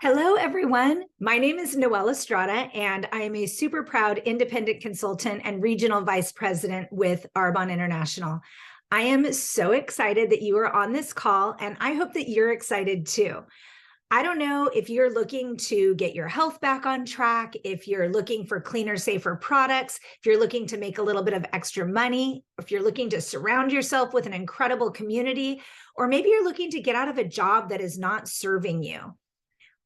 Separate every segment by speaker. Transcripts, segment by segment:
Speaker 1: Hello, everyone. My name is Noel Estrada, and I am a super proud independent consultant and regional vice president with Arbonne International. I am so excited that you are on this call, and I hope that you're excited too. I don't know if you're looking to get your health back on track, if you're looking for cleaner, safer products, if you're looking to make a little bit of extra money, if you're looking to surround yourself with an incredible community, or maybe you're looking to get out of a job that is not serving you.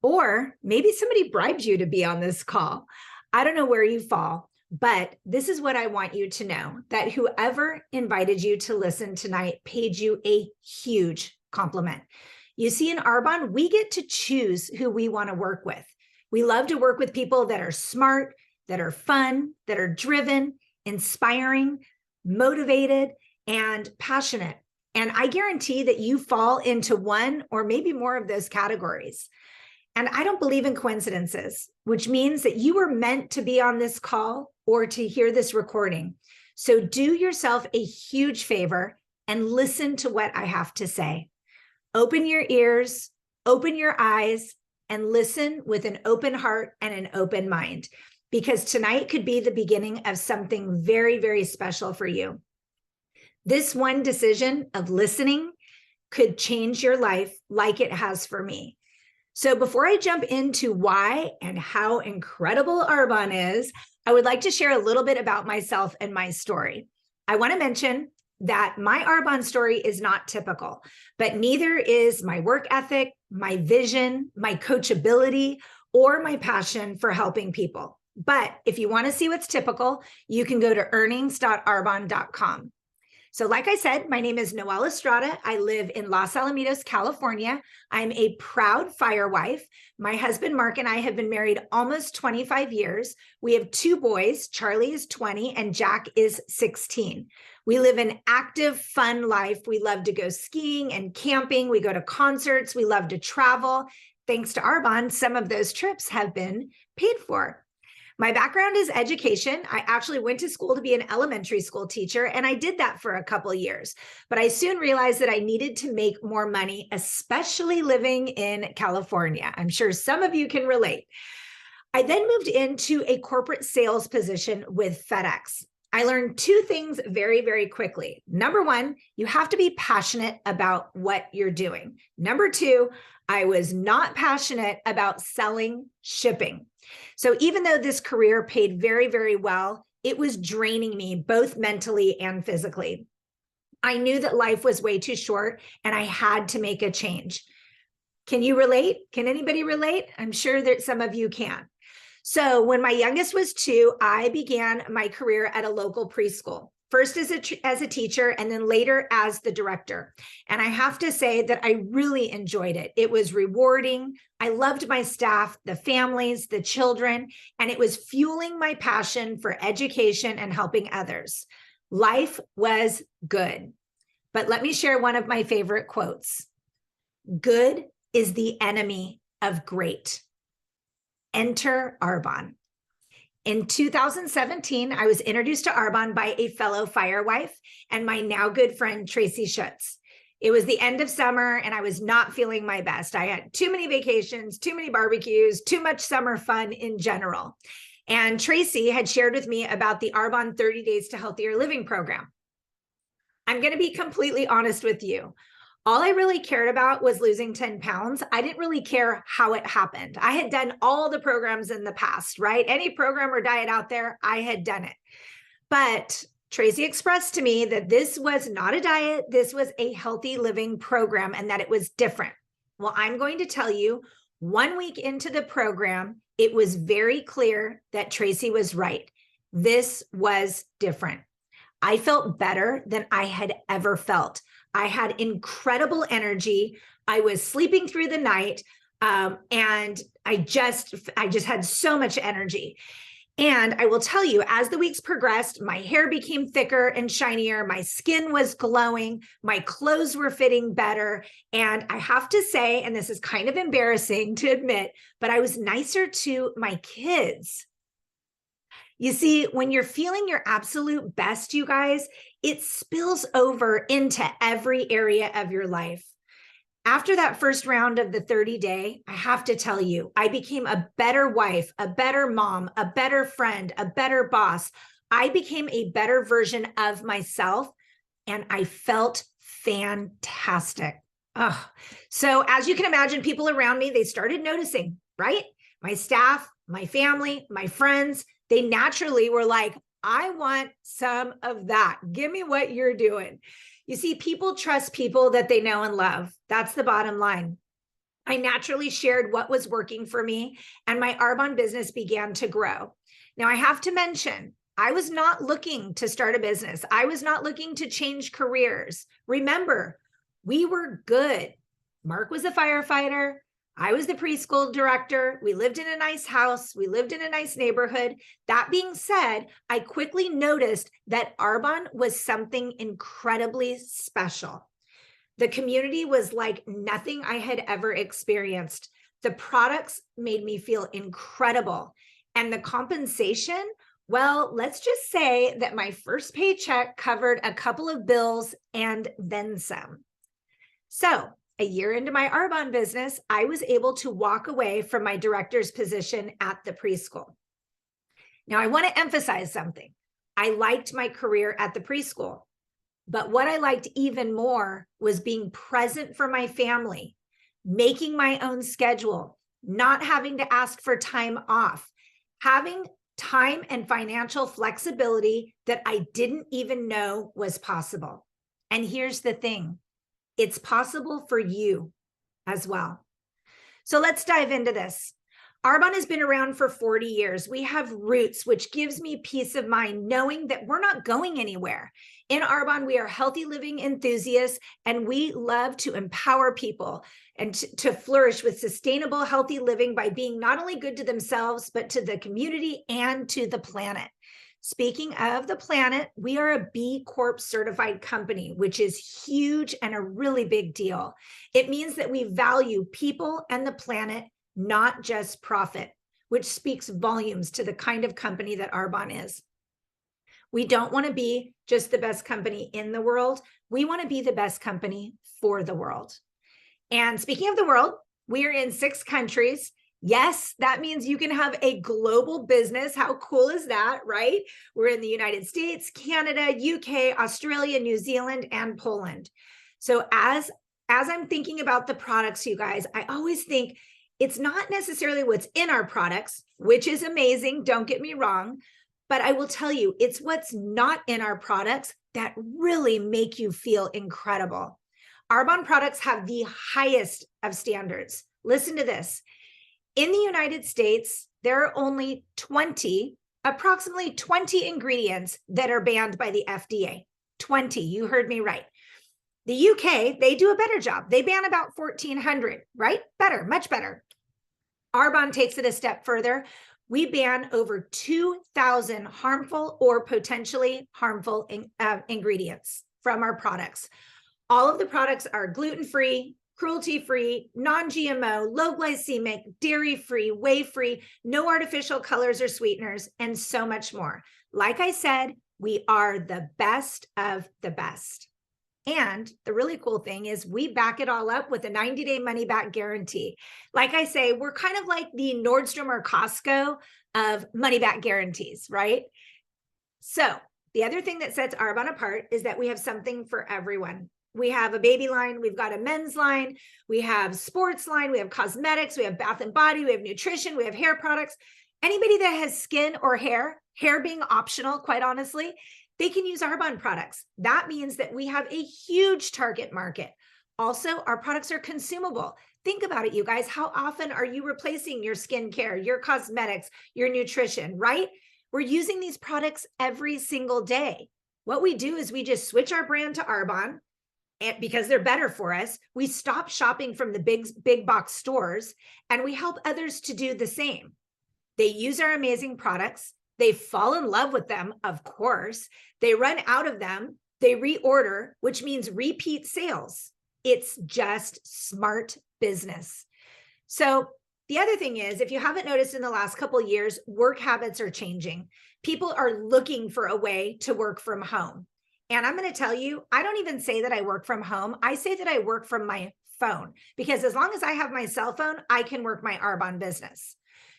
Speaker 1: Or maybe somebody bribed you to be on this call. I don't know where you fall, but this is what I want you to know, that whoever invited you to listen tonight paid you a huge compliment. You see, in Arbonne, we get to choose who we want to work with. We love to work with people that are smart, that are fun, that are driven, inspiring, motivated, and passionate. And I guarantee that you fall into one or maybe more of those categories. And I don't believe in coincidences, which means that you were meant to be on this call or to hear this recording. So do yourself a huge favor and listen to what I have to say. Open your ears, open your eyes, and listen with an open heart and an open mind, because tonight could be the beginning of something very, very special for you. This one decision of listening could change your life like it has for me. So before I jump into why and how incredible Arbonne is, I would like to share a little bit about myself and my story. I want to mention that my Arbonne story is not typical, but neither is my work ethic, my vision, my coachability, or my passion for helping people. But if you want to see what's typical, you can go to earnings.arbonne.com. So like I said, my name is Noel Estrada. I live in Los Alamitos, California. I'm a proud fire wife. My husband, Mark, and I have been married almost 25 years. We have two boys. Charlie is 20 and Jack is 16. We live an active, fun life. We love to go skiing and camping. We go to concerts. We love to travel. Thanks to Arbonne, some of those trips have been paid for. My background is education. I actually went to school to be an elementary school teacher, and I did that for a couple of years. But I soon realized that I needed to make more money, especially living in California. I'm sure some of you can relate. I then moved into a corporate sales position with FedEx. I learned two things very, very quickly. Number one, you have to be passionate about what you're doing. Number two, I was not passionate about selling shipping. So even though this career paid very, very well, it was draining me both mentally and physically. I knew that life was way too short and I had to make a change. Can you relate? Can anybody relate? I'm sure that some of you can. So when my youngest was 2, I began my career at a local preschool. First as a teacher and then later as the director. And I have to say that I really enjoyed it. It was rewarding. I loved my staff, the families, the children, and it was fueling my passion for education and helping others. Life was good. But let me share one of my favorite quotes. Good is the enemy of great. Enter Arbonne. In 2017, I was introduced to Arbonne by a fellow fire wife and my now good friend, Tracy Schutz. It was the end of summer and I was not feeling my best. I had too many vacations, too many barbecues, too much summer fun in general. And Tracy had shared with me about the Arbonne 30 Days to Healthier Living program. I'm going to be completely honest with you. All I really cared about was losing 10 pounds. I didn't really care how it happened. I had done all the programs in the past, right? Any program or diet out there, I had done it. But Tracy expressed to me that this was not a diet. This was a healthy living program and that it was different. Well, I'm going to tell you, 1 week into the program, it was very clear that Tracy was right. This was different. I felt better than I had ever felt. I had incredible energy. I was sleeping through the night, and I just had so much energy. And I will tell you, as the weeks progressed, my hair became thicker and shinier. My skin was glowing. My clothes were fitting better. And I have to say, and this is kind of embarrassing to admit, but I was nicer to my kids. You see, when you're feeling your absolute best, you guys, it spills over into every area of your life. After that first round of the 30-day, I have to tell you, I became a better wife, a better mom, a better friend, a better boss. I became a better version of myself, and I felt fantastic. Oh, so as you can imagine, people around me, they started noticing, right? My staff, my family, my friends, they naturally were like, I want some of that. Give me what you're doing. You see, people trust people that they know and love. That's the bottom line. I naturally shared what was working for me, and my Arbonne business began to grow. Now, I have to mention, I was not looking to start a business. I was not looking to change careers. Remember, we were good. Mark was a firefighter. I was the preschool director. We lived in a nice house. We lived in a nice neighborhood. That being said, I quickly noticed that Arbonne was something incredibly special. The community was like nothing I had ever experienced. The products made me feel incredible. And the compensation, well, let's just say that my first paycheck covered a couple of bills and then some. So, a year into my Arbonne business, I was able to walk away from my director's position at the preschool. Now, I want to emphasize something. I liked my career at the preschool, but what I liked even more was being present for my family, making my own schedule, not having to ask for time off, having time and financial flexibility that I didn't even know was possible. And here's the thing. It's possible for you as well. So let's dive into this. Arbonne has been around for 40 years. We have roots, which gives me peace of mind knowing that we're not going anywhere. In Arbonne, we are healthy living enthusiasts, and we love to empower people and to flourish with sustainable, healthy living by being not only good to themselves, but to the community and to the planet. Speaking of the planet, we are a B Corp certified company, which is huge and a really big deal. It means that we value people and the planet, not just profit, which speaks volumes to the kind of company that Arbonne is. We don't want to be just the best company in the world. We want to be the best company for the world. And speaking of the world, we are in 6 countries. Yes, that means you can have a global business. How cool is that, right? We're in the United States, Canada, UK, Australia, New Zealand, and Poland. So as I'm thinking about the products, you guys, I always think it's not necessarily what's in our products, which is amazing, don't get me wrong, but I will tell you, it's what's not in our products that really make you feel incredible. Arbonne products have the highest of standards. Listen to this. In the United States, there are only approximately 20 ingredients that are banned by the FDA. 20, you heard me right. The UK, they do a better job. They ban about 1,400, right? Better, much better. Arbonne takes it a step further. We ban over 2,000 harmful or potentially harmful ingredients from our products. All of the products are gluten-free, cruelty-free, non-GMO, low glycemic, dairy-free, whey-free, no artificial colors or sweeteners, and so much more. Like I said, we are the best of the best. And the really cool thing is we back it all up with a 90-day money-back guarantee. Like I say, we're kind of like the Nordstrom or Costco of money-back guarantees, right? So the other thing that sets Arbonne apart is that we have something for everyone. We have a baby line, we've got a men's line, we have sports line, we have cosmetics, we have bath and body, we have nutrition, we have hair products. Anybody that has skin or hair being optional, quite honestly, they can use Arbonne products. That means that we have a huge target market. Also, our products are consumable. Think about it, you guys. How often are you replacing your skincare, your cosmetics, your nutrition, right? We're using these products every single day. What we do is we just switch our brand to Arbonne, and because they're better for us. We stop shopping from the big box stores, and we help others to do the same. They use our amazing products. They fall in love with them, of course. They run out of them. They reorder, which means repeat sales. It's just smart business. So the other thing is, if you haven't noticed in the last couple of years, work habits are changing. People are looking for a way to work from home. And I'm going to tell you, I don't even say that I work from home. I say that I work from my phone, because as long as I have my cell phone, I can work my Arbonne business.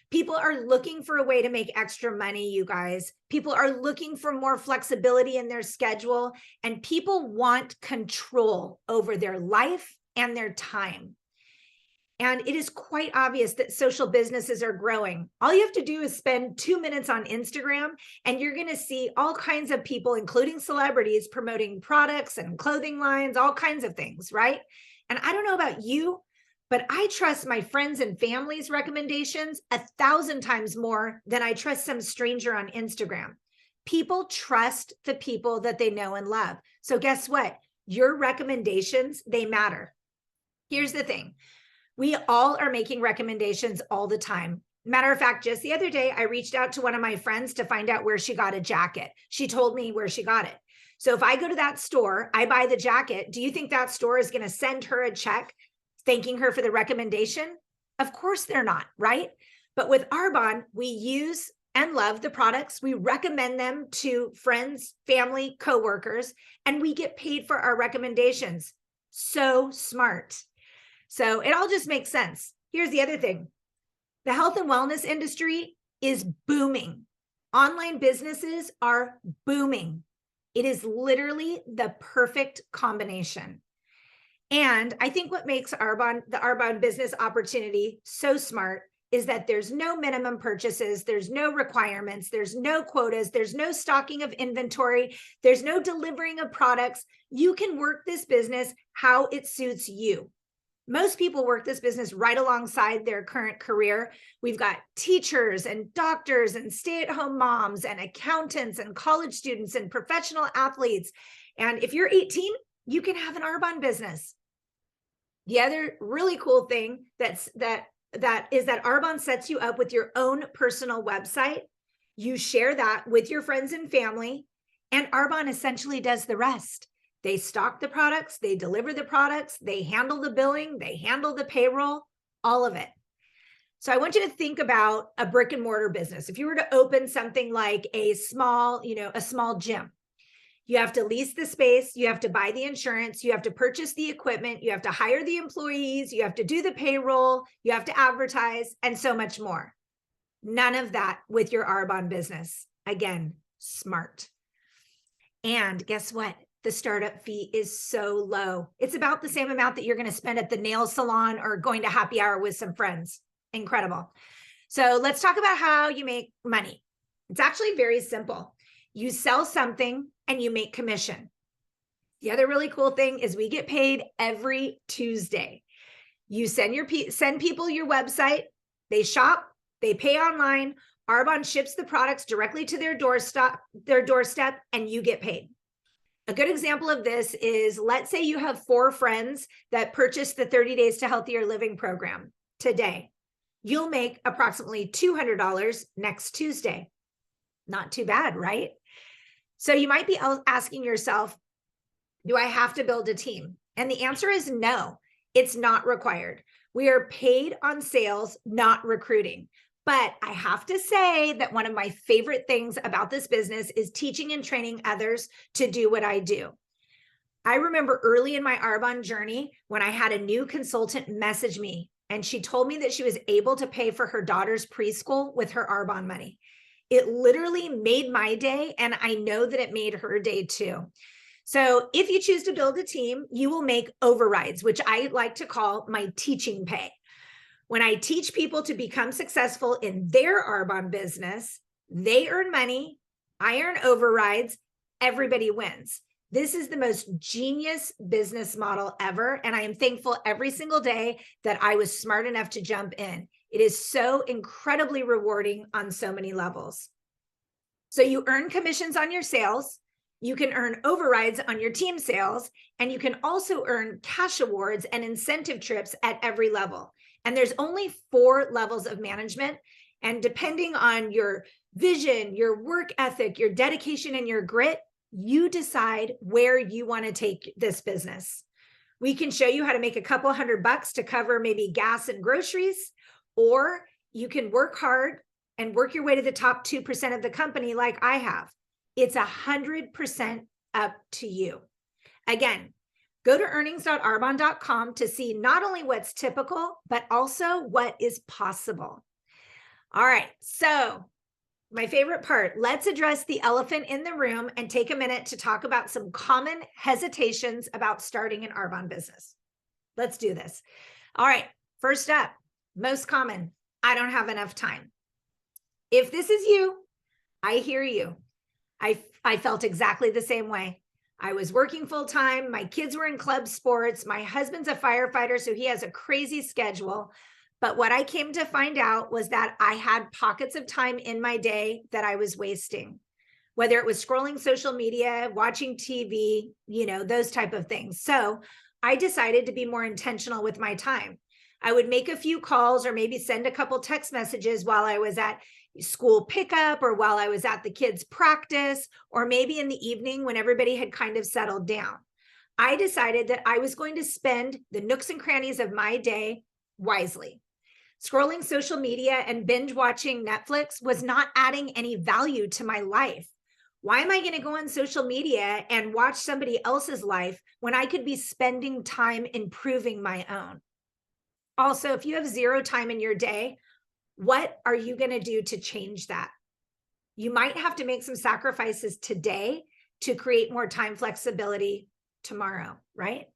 Speaker 1: People are looking for a way to make extra money, you guys. People are looking for more flexibility in their schedule, and people want control over their life and their time. And it is quite obvious that social businesses are growing. All you have to do is spend 2 minutes on Instagram, and you're going to see all kinds of people, including celebrities, promoting products and clothing lines, all kinds of things, right? And I don't know about you, but I trust my friends and family's recommendations 1,000 times more than I trust some stranger on Instagram. People trust the people that they know and love. So guess what? Your recommendations, they matter. Here's the thing. We all are making recommendations all the time. Matter of fact, just the other day, I reached out to one of my friends to find out where she got a jacket. She told me where she got it. So if I go to that store, I buy the jacket, do you think that store is going to send her a check thanking her for the recommendation? Of course they're not, right? But with Arbonne, we use and love the products. We recommend them to friends, family, coworkers, and we get paid for our recommendations. So smart. So it all just makes sense. Here's the other thing. The health and wellness industry is booming. Online businesses are booming. It is literally the perfect combination. And I think what makes the Arbonne business opportunity so smart is that there's no minimum purchases, there's no requirements, there's no quotas, there's no stocking of inventory, there's no delivering of products. You can work this business how it suits you. Most people work this business right alongside their current career. We've got teachers and doctors and stay-at-home moms and accountants and college students and professional athletes. And if you're 18, you can have an Arbonne business. The other really cool thing that is that Arbonne sets you up with your own personal website. You share that with your friends and family, and Arbonne essentially does the rest. They stock the products, they deliver the products, they handle the billing, they handle the payroll, all of it. So I want you to think about a brick and mortar business. If you were to open something like a small gym, you have to lease the space, you have to buy the insurance, you have to purchase the equipment, you have to hire the employees, you have to do the payroll, you have to advertise, and so much more. None of that with your Arbonne business. Again, smart. And guess what? The startup fee is so low. It's about the same amount that you're going to spend at the nail salon or going to happy hour with some friends. Incredible. So let's talk about how you make money. It's actually very simple. You sell something and you make commission. The other really cool thing is we get paid every Tuesday. You send people your website, they shop, they pay online, Arbonne ships the products directly to their doorstep, and you get paid. A good example of this is, let's say you have 4 friends that purchased the 30 Days to Healthier Living program today. You'll make approximately $200 next Tuesday. Not too bad, right? So you might be asking yourself, do I have to build a team? And the answer is no, it's not required. We are paid on sales, not recruiting. But I have to say that one of my favorite things about this business is teaching and training others to do what I do. I remember early in my Arbonne journey when I had a new consultant message me, and she told me that she was able to pay for her daughter's preschool with her Arbonne money. It literally made my day, and I know that it made her day too. So if you choose to build a team, you will make overrides, which I like to call my teaching pay. When I teach people to become successful in their Arbonne business, they earn money, I earn overrides, everybody wins. This is the most genius business model ever, and I am thankful every single day that I was smart enough to jump in. It is so incredibly rewarding on so many levels. So you earn commissions on your sales, you can earn overrides on your team sales, and you can also earn cash awards and incentive trips at every level. And there's only 4 levels of management. And depending on your vision, your work ethic, your dedication, and your grit, you decide where you want to take this business. We can show you how to make a couple $100 to cover maybe gas and groceries, or you can work hard and work your way to the top 2% of the company like I have. It's 100% up to you. Again, Go to earnings.arbonne.com to see not only what's typical, but also what is possible. All right, so my favorite part, let's address the elephant in the room and take a minute to talk about some common hesitations about starting an Arbonne business. Let's do this. All right, first up, most common, I don't have enough time. If this is you, I hear you. I felt exactly the same way. I was working full time. My kids were in club sports. My husband's a firefighter, so he has a crazy schedule. But what I came to find out was that I had pockets of time in my day that I was wasting, whether it was scrolling social media, watching TV, those type of things. So I decided to be more intentional with my time. I would make a few calls or maybe send a couple text messages while I was at school pickup or while I was at the kids' practice, or maybe in the evening when everybody had kind of settled down. I decided that I was going to spend the nooks and crannies of my day wisely. Scrolling social media and binge watching Netflix was not adding any value to my life. Why am I going to go on social media and watch somebody else's life when I could be spending time improving my own? Also, if you have zero time in your day, what are you going to do to change that? You might have to make some sacrifices today to create more time flexibility tomorrow, right?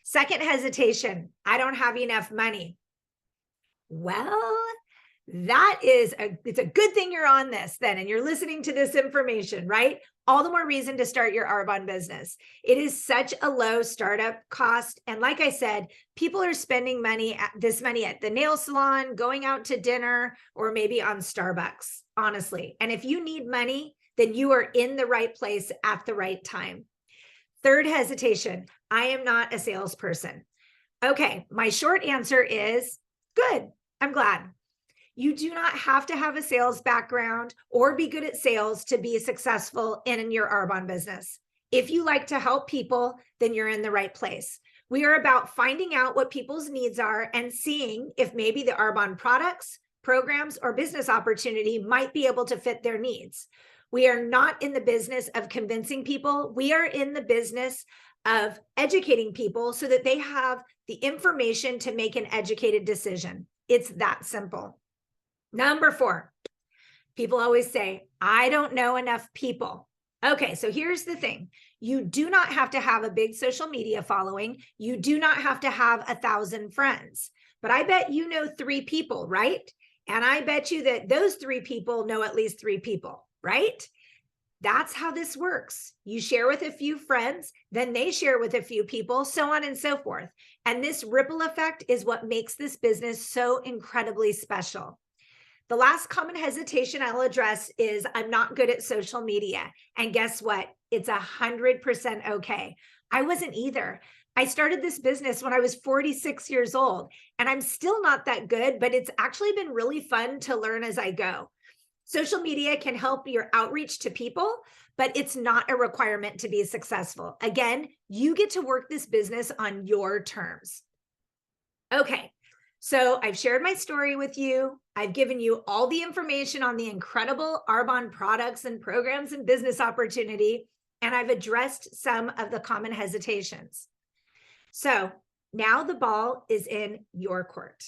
Speaker 1: Second hesitation, I don't have enough money. Well, it's a good thing you're on this then, and you're listening to this information, right? All the more reason to start your Arbonne business. It is such a low startup cost. And like I said, people are spending this money at the nail salon, going out to dinner, or maybe on Starbucks, honestly. And if you need money, then you are in the right place at the right time. Third hesitation, I am not a salesperson. Okay, my short answer is good. I'm glad. You do not have to have a sales background or be good at sales to be successful in your Arbonne business. If you like to help people, then you're in the right place. We are about finding out what people's needs are and seeing if maybe the Arbonne products, programs, or business opportunity might be able to fit their needs. We are not in the business of convincing people. We are in the business of educating people so that they have the information to make an educated decision. It's that simple. Number 4, people always say, I don't know enough people. Okay, so here's the thing. You do not have to have a big social media following. You do not have to have 1,000 friends. But I bet you know 3 people, right? And I bet you that those 3 people know at least 3 people, right? That's how this works. You share with a few friends, then they share with a few people, so on and so forth. And this ripple effect is what makes this business so incredibly special. The last common hesitation I'll address is I'm not good at social media. And guess what? It's 100% okay. I wasn't either. I started this business when I was 46 years old, and I'm still not that good, but it's actually been really fun to learn as I go. Social media can help your outreach to people, but it's not a requirement to be successful. Again, you get to work this business on your terms. Okay. So I've shared my story with you. I've given you all the information on the incredible Arbonne products and programs and business opportunity, and I've addressed some of the common hesitations. So now the ball is in your court.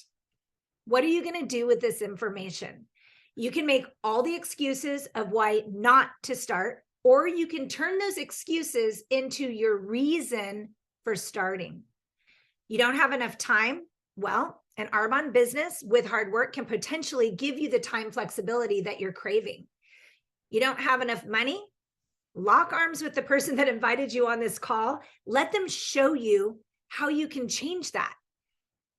Speaker 1: What are you going to do with this information? You can make all the excuses of why not to start, or you can turn those excuses into your reason for starting. You don't have enough time? Well, an Arbonne business with hard work can potentially give you the time flexibility that you're craving. You don't have enough money? Lock arms with the person that invited you on this call. Let them show you how you can change that.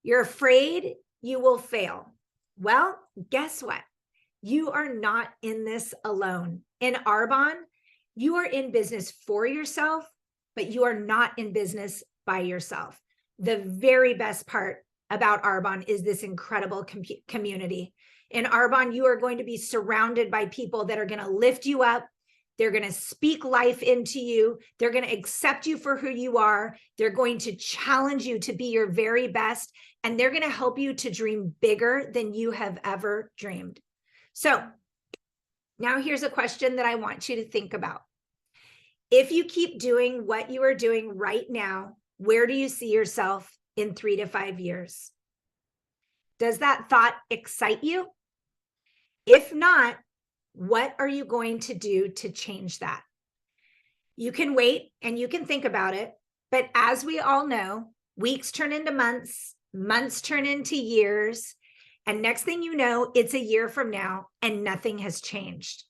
Speaker 1: You're afraid you will fail. Well, guess what? You are not in this alone. In Arbonne, you are in business for yourself, but you are not in business by yourself. The very best part about Arbonne is this incredible community. In Arbonne, you are going to be surrounded by people that are going to lift you up. They're going to speak life into you. They're going to accept you for who you are. They're going to challenge you to be your very best, and they're going to help you to dream bigger than you have ever dreamed. So now here's a question that I want you to think about. If you keep doing what you are doing right now, Where do you see yourself in 3 to 5 years? Does that thought excite you? If not, what are you going to do to change that? You can wait and you can think about it. But as we all know, weeks turn into months, months turn into years. And next thing you know, it's a year from now and nothing has changed.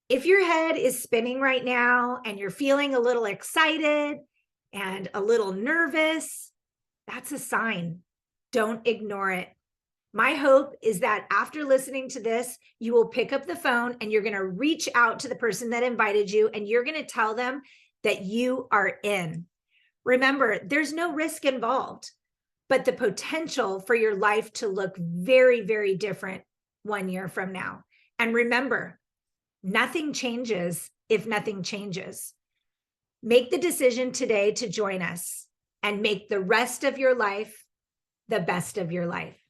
Speaker 1: If your head is spinning right now and you're feeling a little excited and a little nervous, that's a sign. Don't ignore it. My hope is that after listening to this, you will pick up the phone and you're going to reach out to the person that invited you and you're going to tell them that you are in. Remember, there's no risk involved, but the potential for your life to look very, very different 1 year from now. And remember, nothing changes if nothing changes. Make the decision today to join us and make the rest of your life the best of your life.